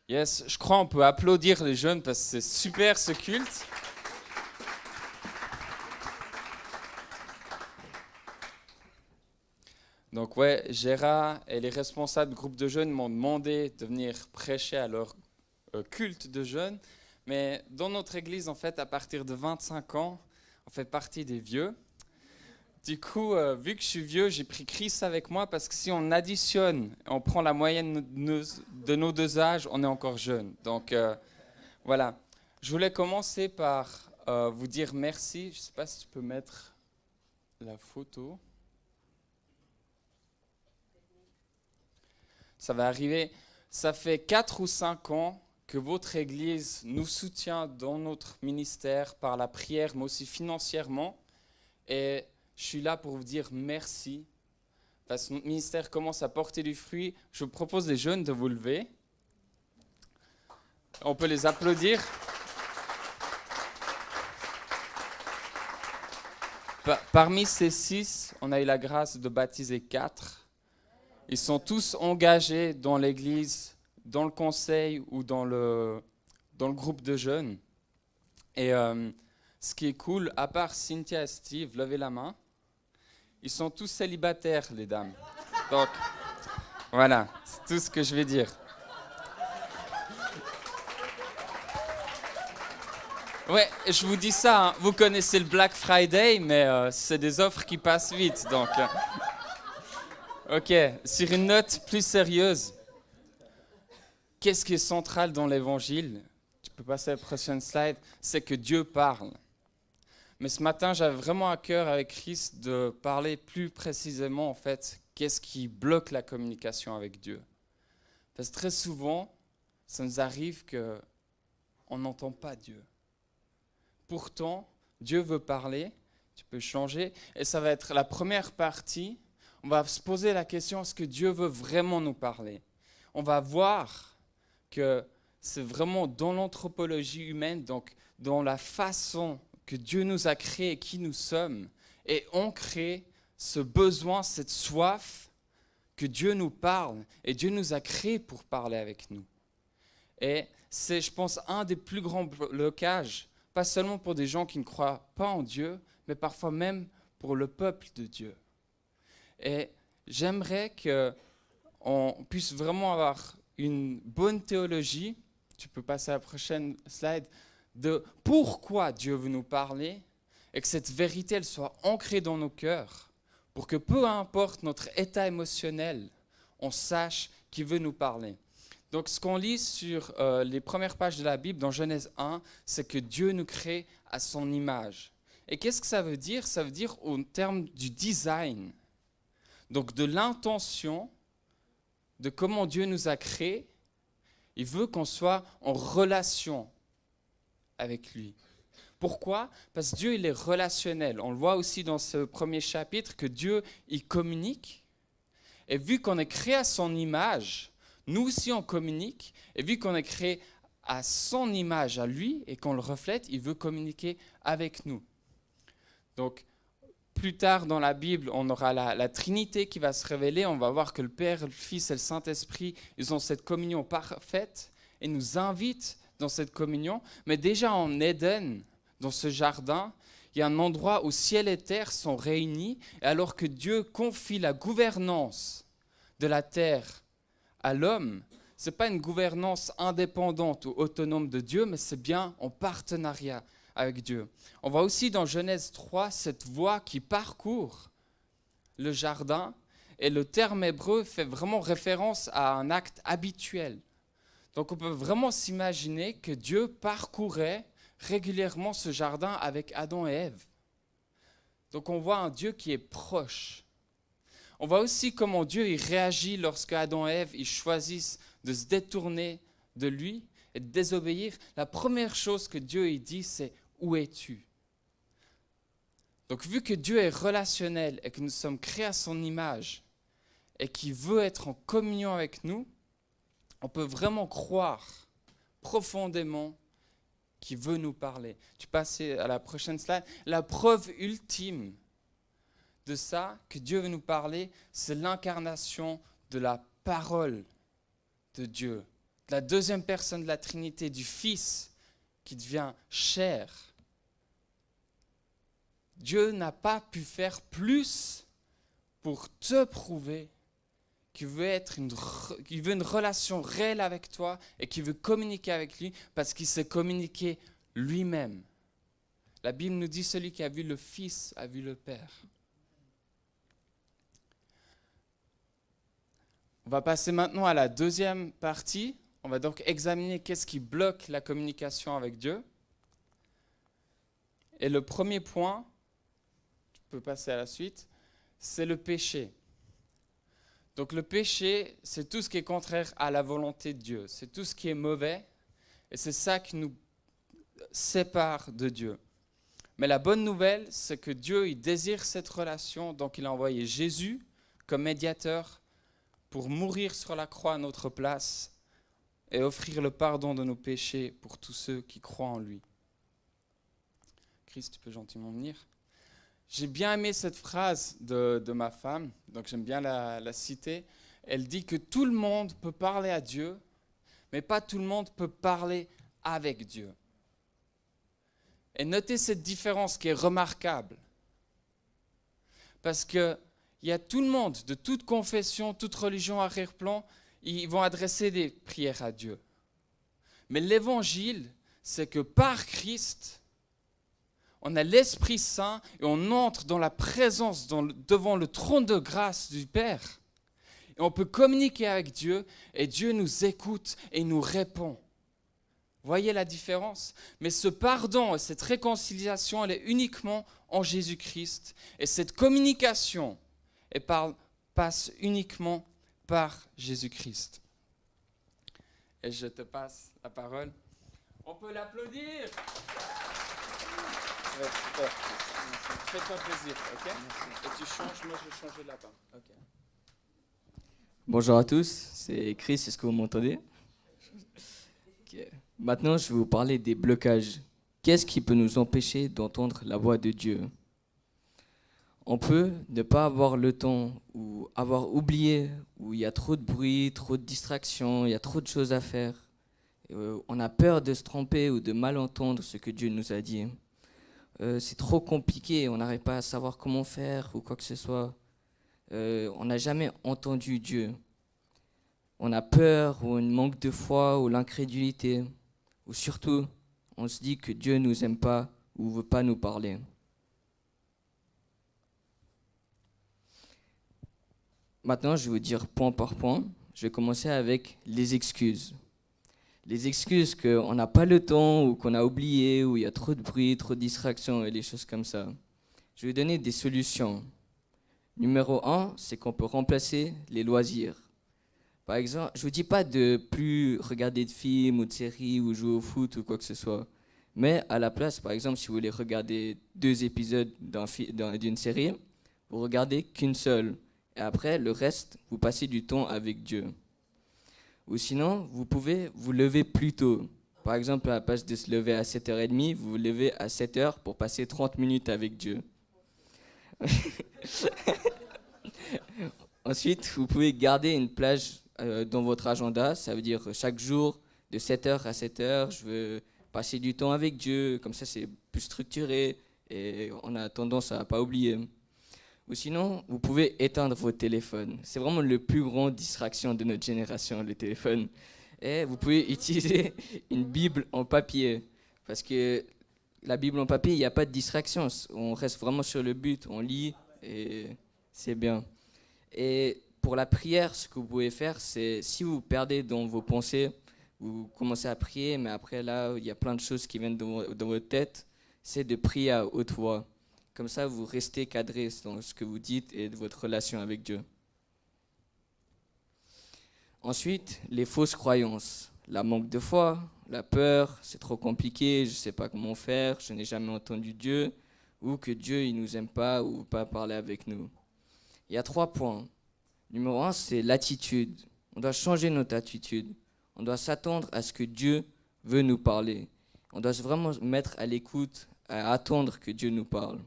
Yes, je crois qu'on peut applaudir les jeunes parce que c'est super ce culte. Donc ouais, Gérard et les responsables du groupe de jeunes m'ont demandé de venir prêcher à leur culte de jeunes. Mais dans notre église, en fait, à partir de 25 ans, on fait partie des vieux. Du coup, vu que je suis vieux, j'ai pris Chris avec moi parce que si on additionne, on prend la moyenne de nos deux âges, on est encore jeune. Donc voilà. Je voulais commencer par vous dire merci. Je ne sais pas si tu peux mettre la photo. Ça va arriver. Ça fait 4 ou 5 ans que votre Église nous soutient dans notre ministère par la prière, mais aussi financièrement. Et je suis là pour vous dire merci, parce que notre ministère commence à porter du fruit. Je vous propose les jeunes de vous lever. On peut les applaudir. Parmi ces 6, on a eu la grâce de baptiser 4. Ils sont tous engagés dans l'église, dans le conseil ou dans le groupe de jeunes. Et ce qui est cool, à part Cynthia et Steve, levez la main, ils sont tous célibataires, les dames. Donc, voilà, c'est tout ce que je vais dire. Ouais, je vous dis ça, hein, vous connaissez le Black Friday, mais c'est des offres qui passent vite, donc... Ok, sur une note plus sérieuse, qu'est-ce qui est central dans l'évangile? Tu peux passer à la prochaine slide, c'est que Dieu parle. Mais ce matin, j'avais vraiment à cœur avec Chris de parler plus précisément, en fait, qu'est-ce qui bloque la communication avec Dieu. Parce que très souvent, ça nous arrive qu'on n'entend pas Dieu. Pourtant, Dieu veut parler, tu peux changer, et ça va être la première partie. On va se poser la question, est-ce que Dieu veut vraiment nous parler? On va voir que c'est vraiment dans l'anthropologie humaine, donc dans la façon que Dieu nous a créés et qui nous sommes, et on crée ce besoin, cette soif que Dieu nous parle, et Dieu nous a créés pour parler avec nous. Et c'est, je pense, un des plus grands blocages, pas seulement pour des gens qui ne croient pas en Dieu, mais parfois même pour le peuple de Dieu. Et j'aimerais qu'on puisse vraiment avoir une bonne théologie, tu peux passer à la prochaine slide, de pourquoi Dieu veut nous parler et que cette vérité elle soit ancrée dans nos cœurs pour que peu importe notre état émotionnel, on sache qu'il veut nous parler. Donc ce qu'on lit sur les premières pages de la Bible dans Genèse 1, c'est que Dieu nous crée à son image. Et qu'est-ce que ça veut dire? Ça veut dire au terme du design. Donc de l'intention, de comment Dieu nous a créés, il veut qu'on soit en relation avec lui. Pourquoi? Parce que Dieu, il est relationnel. On le voit aussi dans ce premier chapitre que Dieu, il communique. Et vu qu'on est créé à son image, nous aussi on communique. Et vu qu'on est créé à son image, à lui, et qu'on le reflète, il veut communiquer avec nous. Donc, plus tard dans la Bible, on aura la Trinité qui va se révéler. On va voir que le Père, le Fils et le Saint-Esprit, ils ont cette communion parfaite et nous invitent dans cette communion. Mais déjà en Éden, dans ce jardin, il y a un endroit où ciel et terre sont réunis. Et alors que Dieu confie la gouvernance de la terre à l'homme, ce n'est pas une gouvernance indépendante ou autonome de Dieu, mais c'est bien en partenariat avec Dieu. On voit aussi dans Genèse 3 cette voie qui parcourt le jardin et le terme hébreu fait vraiment référence à un acte habituel. Donc on peut vraiment s'imaginer que Dieu parcourait régulièrement ce jardin avec Adam et Ève. Donc on voit un Dieu qui est proche. On voit aussi comment Dieu il réagit lorsque Adam et Ève ils choisissent de se détourner de lui et de désobéir. La première chose que Dieu il dit, c'est « Où es-tu » ? Donc vu que Dieu est relationnel et que nous sommes créés à son image et qu'il veut être en communion avec nous, on peut vraiment croire profondément qu'il veut nous parler. Tu passes à la prochaine slide. La preuve ultime de ça, que Dieu veut nous parler, c'est l'incarnation de la parole de Dieu, de la deuxième personne de la Trinité, du Fils qui devient chair. Dieu n'a pas pu faire plus pour te prouver qu'il veut une relation réelle avec toi et qu'il veut communiquer avec lui parce qu'il s'est communiqué lui-même. La Bible nous dit celui qui a vu le Fils a vu le Père. On va passer maintenant à la deuxième partie. On va donc examiner qu'est-ce qui bloque la communication avec Dieu. Et le premier point, tu peux passer à la suite, c'est le péché. Donc le péché, c'est tout ce qui est contraire à la volonté de Dieu. C'est tout ce qui est mauvais et c'est ça qui nous sépare de Dieu. Mais la bonne nouvelle, c'est que Dieu, il désire cette relation, donc il a envoyé Jésus comme médiateur pour mourir sur la croix à notre place et offrir le pardon de nos péchés pour tous ceux qui croient en lui. Christ, tu peux gentiment venir. J'ai bien aimé cette phrase de ma femme, donc j'aime bien la citer. Elle dit que tout le monde peut parler à Dieu, mais pas tout le monde peut parler avec Dieu. Et notez cette différence qui est remarquable. Parce qu'il y a tout le monde, de toute confession, toute religion arrière-plan, ils vont adresser des prières à Dieu. Mais l'évangile, c'est que par Christ, on a l'Esprit Saint et on entre dans la présence, devant le trône de grâce du Père. Et on peut communiquer avec Dieu et Dieu nous écoute et nous répond. Voyez la différence? Mais ce pardon et cette réconciliation, elle est uniquement en Jésus-Christ. Et cette communication passe uniquement par Jésus-Christ. Et je te passe la parole. On peut l'applaudir. Ouais, super. Fais-toi plaisir, ok? Et tu changes, moi je vais changer là-bas. Okay. Bonjour à tous, c'est Chris, est-ce que vous m'entendez? Okay. Maintenant, je vais vous parler des blocages. Qu'est-ce qui peut nous empêcher d'entendre la voix de Dieu? On peut ne pas avoir le temps ou avoir oublié, où il y a trop de bruit, trop de distractions, il y a trop de choses à faire. On a peur de se tromper ou de mal entendre ce que Dieu nous a dit. C'est trop compliqué, on n'arrive pas à savoir comment faire ou quoi que ce soit. On n'a jamais entendu Dieu. On a peur ou un manque de foi ou l'incrédulité. Ou surtout, on se dit que Dieu ne nous aime pas ou ne veut pas nous parler. Maintenant, je vais vous dire point par point. Je vais commencer avec les excuses. Les excuses qu'on n'a pas le temps ou qu'on a oublié, ou il y a trop de bruit, trop de distractions et des choses comme ça. Je vais donner des solutions. Numéro 1, c'est qu'on peut remplacer les loisirs. Par exemple, je ne vous dis pas de plus regarder de films ou de séries ou jouer au foot ou quoi que ce soit. Mais à la place, par exemple, si vous voulez regarder 2 épisodes d'une série, vous regardez qu'une seule. Et après, le reste, vous passez du temps avec Dieu. Ou sinon, vous pouvez vous lever plus tôt. Par exemple, à la place de se lever à 7h30, vous vous levez à 7h pour passer 30 minutes avec Dieu. Ensuite, vous pouvez garder une plage dans votre agenda. Ça veut dire chaque jour, de 7h à 7h, je veux passer du temps avec Dieu. Comme ça, c'est plus structuré et on a tendance à ne pas oublier. Ou sinon, vous pouvez éteindre votre téléphone. C'est vraiment le plus grand distraction de notre génération, le téléphone. Et vous pouvez utiliser une Bible en papier. Parce que la Bible en papier, il n'y a pas de distraction. On reste vraiment sur le but, on lit et c'est bien. Et pour la prière, ce que vous pouvez faire, c'est si vous perdez dans vos pensées, vous commencez à prier, mais après là, il y a plein de choses qui viennent dans votre tête, c'est de prier à haute voix. Comme ça, vous restez cadré dans ce que vous dites et de votre relation avec Dieu. Ensuite, les fausses croyances. La manque de foi, la peur, c'est trop compliqué, je ne sais pas comment faire, je n'ai jamais entendu Dieu, ou que Dieu ne nous aime pas ou pas parler avec nous. Il y a 3 points. Numéro 1, c'est l'attitude. On doit changer notre attitude. On doit s'attendre à ce que Dieu veut nous parler. On doit vraiment se mettre à l'écoute, à attendre que Dieu nous parle.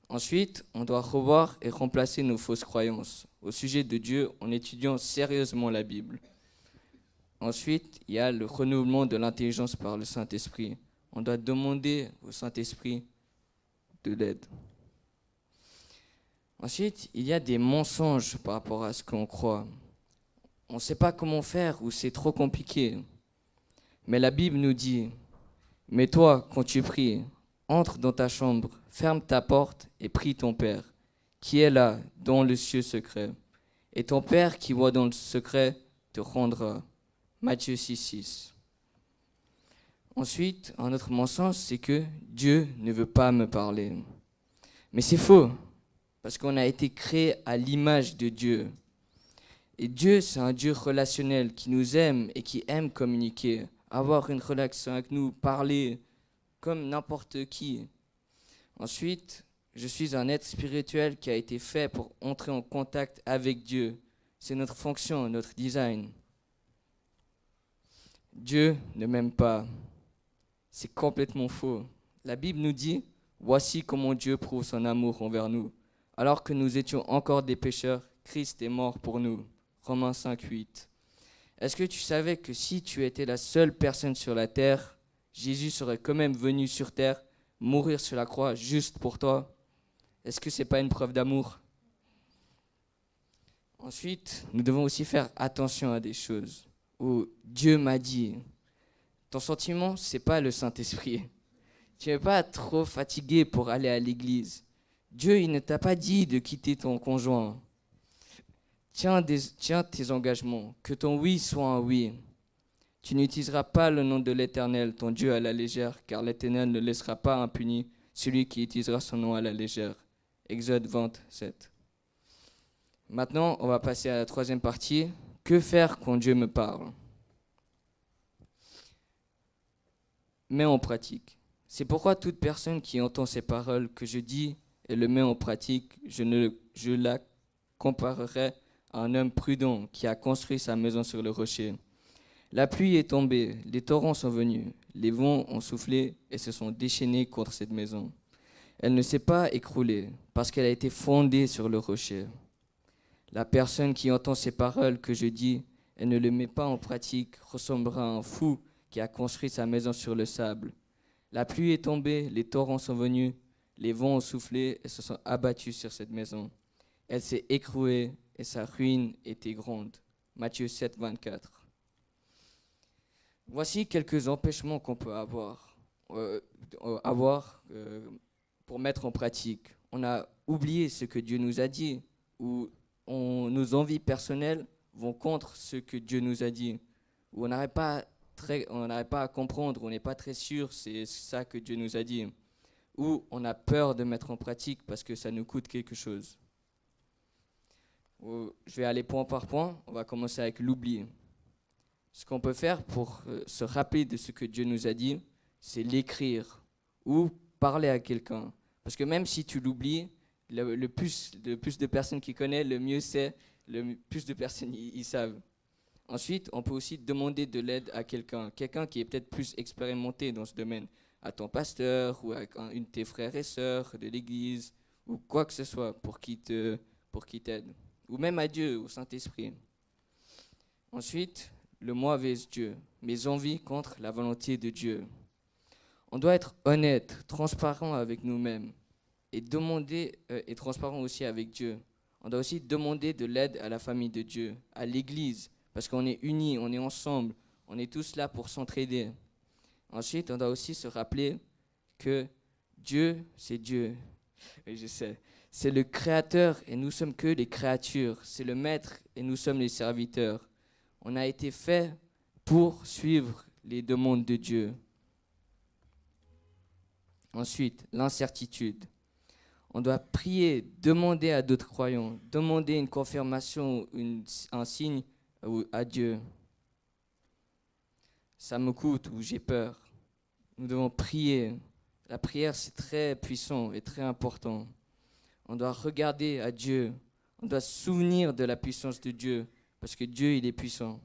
Ensuite, on doit revoir et remplacer nos fausses croyances au sujet de Dieu en étudiant sérieusement la Bible. Ensuite, il y a le renouvellement de l'intelligence par le Saint-Esprit. On doit demander au Saint-Esprit de l'aide. Ensuite, il y a des mensonges par rapport à ce qu'on croit. On ne sait pas comment faire ou c'est trop compliqué. Mais la Bible nous dit, mais toi, quand tu pries, entre dans ta chambre, ferme ta porte et prie ton Père, qui est là, dans le ciel secret. Et ton Père qui voit dans le secret te rendra. Matthieu 6,6. Ensuite, un autre mensonge, c'est que Dieu ne veut pas me parler. Mais c'est faux, parce qu'on a été créé à l'image de Dieu. Et Dieu, c'est un Dieu relationnel qui nous aime et qui aime communiquer, avoir une relation avec nous, parler comme n'importe qui. Ensuite, je suis un être spirituel qui a été fait pour entrer en contact avec Dieu. C'est notre fonction, notre design. Dieu ne m'aime pas. C'est complètement faux. La Bible nous dit, voici comment Dieu prouve son amour envers nous. Alors que nous étions encore des pécheurs, Christ est mort pour nous. Romains 5,8. Est-ce que tu savais que si tu étais la seule personne sur la terre, Jésus serait quand même venu sur terre, mourir sur la croix juste pour toi? Est-ce que ce n'est pas une preuve d'amour? Ensuite, nous devons aussi faire attention à des choses où Dieu m'a dit. Ton sentiment, ce n'est pas le Saint-Esprit. Tu n'es pas trop fatigué pour aller à l'église. Dieu, il ne t'a pas dit de quitter ton conjoint. Tiens tes engagements, que ton oui soit un oui. Tu n'utiliseras pas le nom de l'Éternel, ton Dieu, à la légère, car l'Éternel ne laissera pas impuni celui qui utilisera son nom à la légère. Exode 27. Maintenant, on va passer à la troisième partie. Que faire quand Dieu me parle? Mets en pratique. C'est pourquoi toute personne qui entend ces paroles que je dis et le met en pratique, je la comparerai à un homme prudent qui a construit sa maison sur le rocher. La pluie est tombée, les torrents sont venus, les vents ont soufflé et se sont déchaînés contre cette maison. Elle ne s'est pas écroulée parce qu'elle a été fondée sur le rocher. La personne qui entend ces paroles que je dis et ne les met pas en pratique ressemblera à un fou qui a construit sa maison sur le sable. La pluie est tombée, les torrents sont venus, les vents ont soufflé et se sont abattus sur cette maison. Elle s'est écroulée et sa ruine était grande. Matthieu 7, 24. Voici quelques empêchements qu'on peut avoir pour mettre en pratique. On a oublié ce que Dieu nous a dit, ou nos envies personnelles vont contre ce que Dieu nous a dit, ou on n'arrive pas à comprendre, on n'est pas très sûr, c'est ça que Dieu nous a dit, ou on a peur de mettre en pratique parce que ça nous coûte quelque chose. Je vais aller point par point, on va commencer avec l'oubli. Ce qu'on peut faire pour se rappeler de ce que Dieu nous a dit, c'est l'écrire ou parler à quelqu'un. Parce que même si tu l'oublies, le plus de personnes qui connaissent, le mieux c'est, le plus de personnes ils savent. Ensuite, on peut aussi demander de l'aide à quelqu'un qui est peut-être plus expérimenté dans ce domaine, à ton pasteur ou à une de tes frères et sœurs de l'église ou quoi que ce soit pour qu'il t'aide. Ou même à Dieu, au Saint-Esprit. Ensuite, le moi vs Dieu, mes envies contre la volonté de Dieu. On doit être honnête, transparent avec nous-mêmes et transparent aussi avec Dieu. On doit aussi demander de l'aide à la famille de Dieu, à l'église, parce qu'on est unis, on est ensemble, on est tous là pour s'entraider. Ensuite, on doit aussi se rappeler que Dieu, c'est Dieu. Oui, je sais. C'est le Créateur et nous sommes que les créatures. C'est le Maître et nous sommes les serviteurs. On a été fait pour suivre les demandes de Dieu. Ensuite, l'incertitude. On doit prier, demander à d'autres croyants, demander une confirmation, un signe à Dieu. Ça me coûte ou j'ai peur. Nous devons prier. La prière, c'est très puissant et très important. On doit regarder à Dieu. On doit se souvenir de la puissance de Dieu parce que Dieu, il est puissant.